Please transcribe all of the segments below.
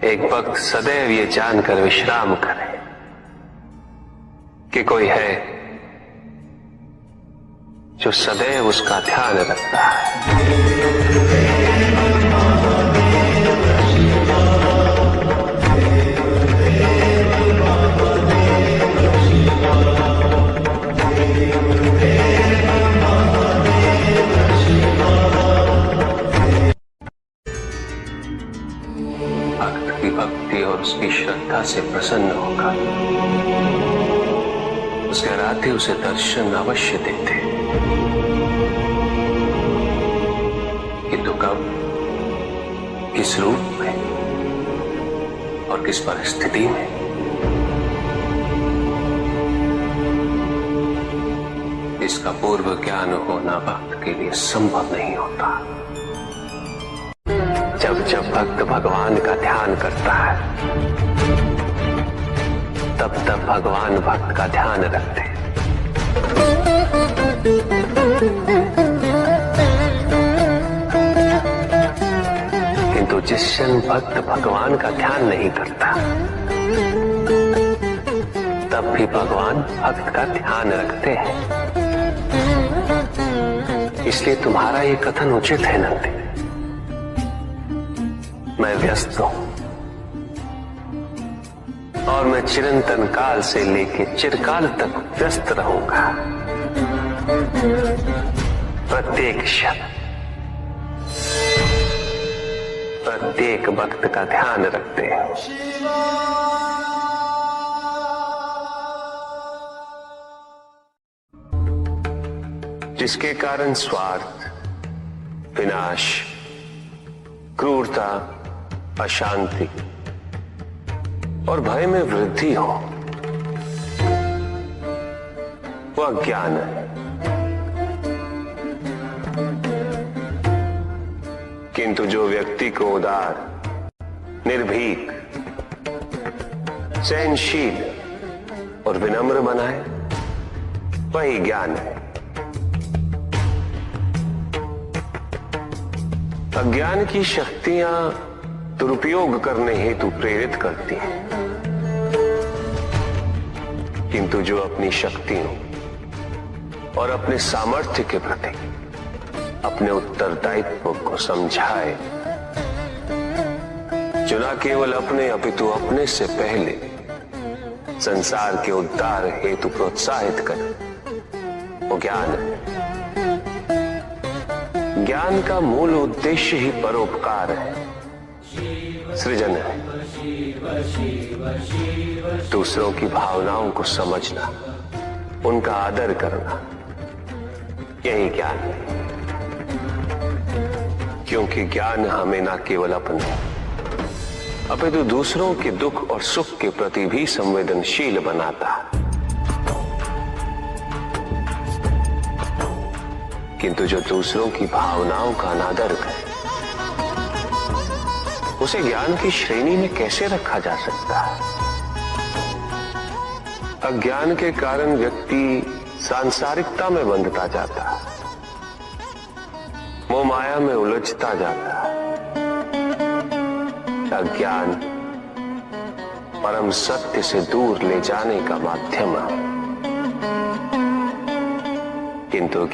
एक भक्त सदैव ये जानकर विश्राम करे कि कोई है जो सदैव उसका ध्यान रखता है। भक्त की भक्ति और उसकी श्रद्धा से प्रसन्न होगा। उसके आराध्य उसे दर्शन अवश्य देते, किंतु कब, किस रूप में और किस परिस्थिति में, इसका पूर्व ज्ञान होना भक्त के लिए संभव नहीं होता। जब भक्त भगवान का ध्यान करता है, तब भगवान भक्त का ध्यान रखते हैं। किंतु जिस क्षण भक्त भगवान का ध्यान नहीं करता, तब भी भगवान भक्त का ध्यान रखते हैं। इसलिए तुम्हारा ये कथन उचित है नंदी। मैं व्यस्त हूं और मैं चिरंतन काल से लेके चिरकाल तक व्यस्त रहूंगा। प्रत्येक क्षण प्रत्येक भक्त का ध्यान रखते हैं। जिसके कारण स्वार्थ, विनाश, क्रूरता, अशांति और भय में वृद्धि हो, वह ज्ञान है। किंतु जो व्यक्ति को उदार, निर्भीक, सहनशील और विनम्र बनाए, वही ज्ञान है। अज्ञान की शक्तियां दुरुपयोग करने हेतु प्रेरित करती हैं, किंतु जो अपनी शक्तियों और अपने सामर्थ्य के प्रति अपने उत्तरदायित्व को समझाए, जो न केवल अपने अपितु अपने से पहले संसार के उद्धार हेतु प्रोत्साहित करे, वो ज्ञान है। ज्ञान का मूल उद्देश्य ही परोपकार है, सृजन है। दूसरों की भावनाओं को समझना, उनका आदर करना, यही ज्ञान है। क्योंकि ज्ञान हमें न केवल अपने अपितु दूसरों के दुख और सुख के प्रति भी संवेदनशील बनाता है। किंतु जो दूसरों की भावनाओं का अनादर करे, उसे ज्ञान की श्रेणी में कैसे रखा जा सकता है? अज्ञान के कारण व्यक्ति सांसारिकता में बंधता जाता है, मोह माया में उलझता जाता है। अज्ञान परम सत्य से दूर ले जाने का माध्यम है, किंतु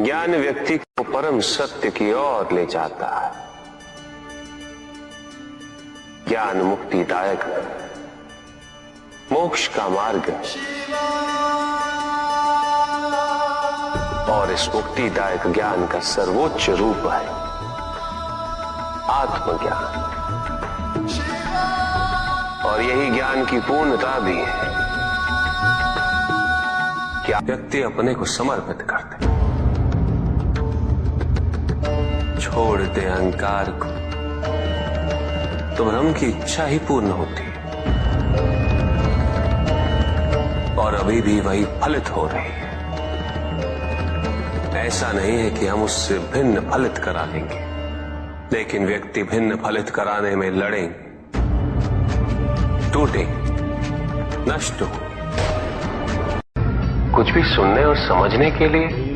ज्ञान व्यक्ति को परम सत्य की ओर ले जाता है। ज्ञान मुक्तिदायक है, मोक्ष का मार्ग है, और इस मुक्तिदायक ज्ञान का सर्वोच्च रूप है आत्मज्ञान। और यही ज्ञान की पूर्णता भी है कि व्यक्ति अपने को समर्पित कर दे, छोड़ दे अहंकार को, तो ब्रह्म की इच्छा ही पूर्ण होती है, और अभी भी वही फलित हो रही है। ऐसा नहीं है कि हम उससे भिन्न फलित करा लेंगे, लेकिन व्यक्ति भिन्न फलित कराने में लड़ेंगे, टूटेंगे, नष्ट हो। कुछ भी सुनने और समझने के लिए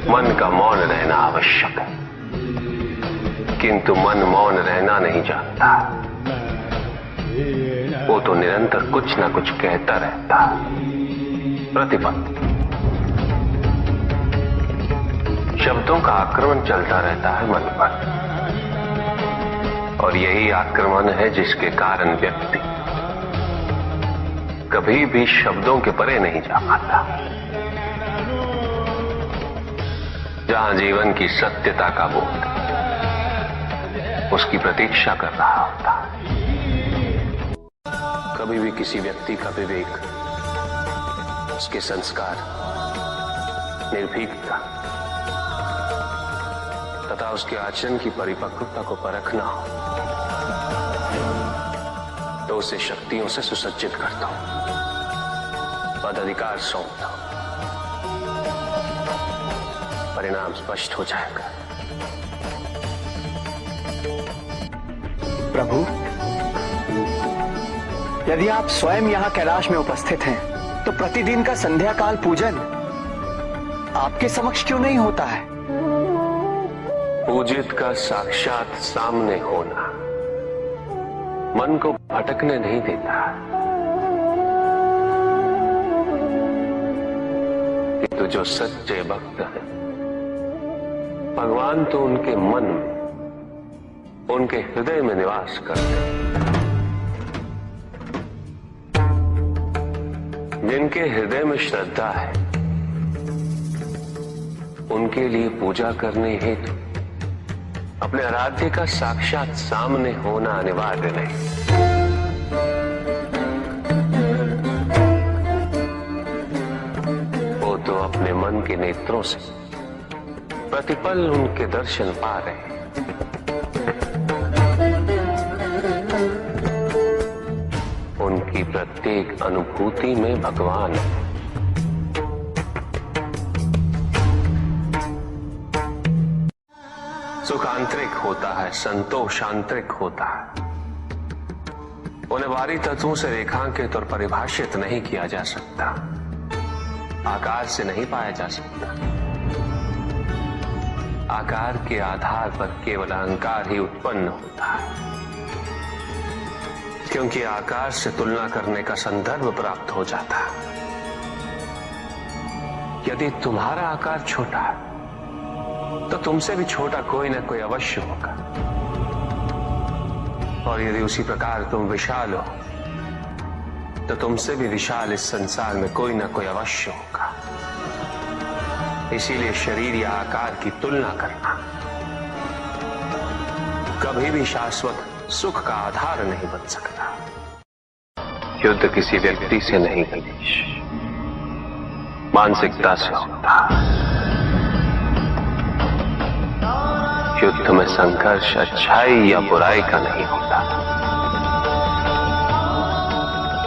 मन का मौन रहना आवश्यक है। किंतु मन मौन रहना नहीं जानता। वो तो निरंतर कुछ ना कुछ कहता रहता। प्रतिपल शब्दों का आक्रमण चलता रहता है मन पर, और यही आक्रमण है जिसके कारण व्यक्ति कभी भी शब्दों के परे नहीं जा पाता। जहां जीवन की सत्यता का बोध उसकी प्रतीक्षा कर रहा होता। कभी भी किसी व्यक्ति का विवेक, उसके संस्कार, निर्भीकता तथा उसके आचरण की परिपक्वता को परखना हो तो उसे शक्तियों से सुसज्जित करता हूं, पदाधिकार सौंपता हूं। परिणाम स्पष्ट हो जाएगा। प्रभु, यदि आप स्वयं यहाँ कैलाश में उपस्थित हैं, तो प्रतिदिन का संध्या काल पूजन आपके समक्ष क्यों नहीं होता है? पूजित का साक्षात सामने होना मन को भटकने नहीं देता, किंतु जो सच्चे भक्त हैं, भगवान तो उनके मन में, उनके हृदय में निवास करते हैं। जिनके हृदय में श्रद्धा है, उनके लिए पूजा करने हेतु अपने आराध्य का साक्षात सामने होना अनिवार्य नहीं। वो तो अपने मन के नेत्रों से प्रतिपल उनके दर्शन पा रहे हैं। उनकी प्रत्येक अनुभूति में भगवान है। सुख आंतरिक होता है, संतोष आंतरिक होता है। उन्हें बाहरी तत्वों से रेखांकित और परिभाषित नहीं किया जा सकता, आकार से नहीं पाया जा सकता। आकार के आधार पर केवल अहंकार ही उत्पन्न होता है, क्योंकि आकार से तुलना करने का संदर्भ प्राप्त हो जाता है। यदि तुम्हारा आकार छोटा है तो तुमसे भी छोटा कोई ना कोई अवश्य होगा, और यदि उसी प्रकार तुम विशाल हो तो तुमसे भी विशाल इस संसार में कोई ना कोई अवश्य होगा। इसीलिए शरीर या आकार की तुलना करना कभी भी शाश्वत सुख का आधार नहीं बन सकता। युद्ध किसी व्यक्ति से नहीं गणेश, मानसिकता से होता। युद्ध में संघर्ष अच्छाई या बुराई का नहीं होता,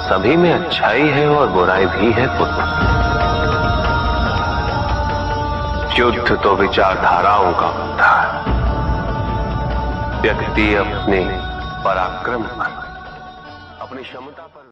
सभी में अच्छाई है और बुराई भी है पुत्र। युद्ध तो विचारधाराओं का होता है। व्यक्ति अपने पराक्रम पर, अपनी क्षमता पर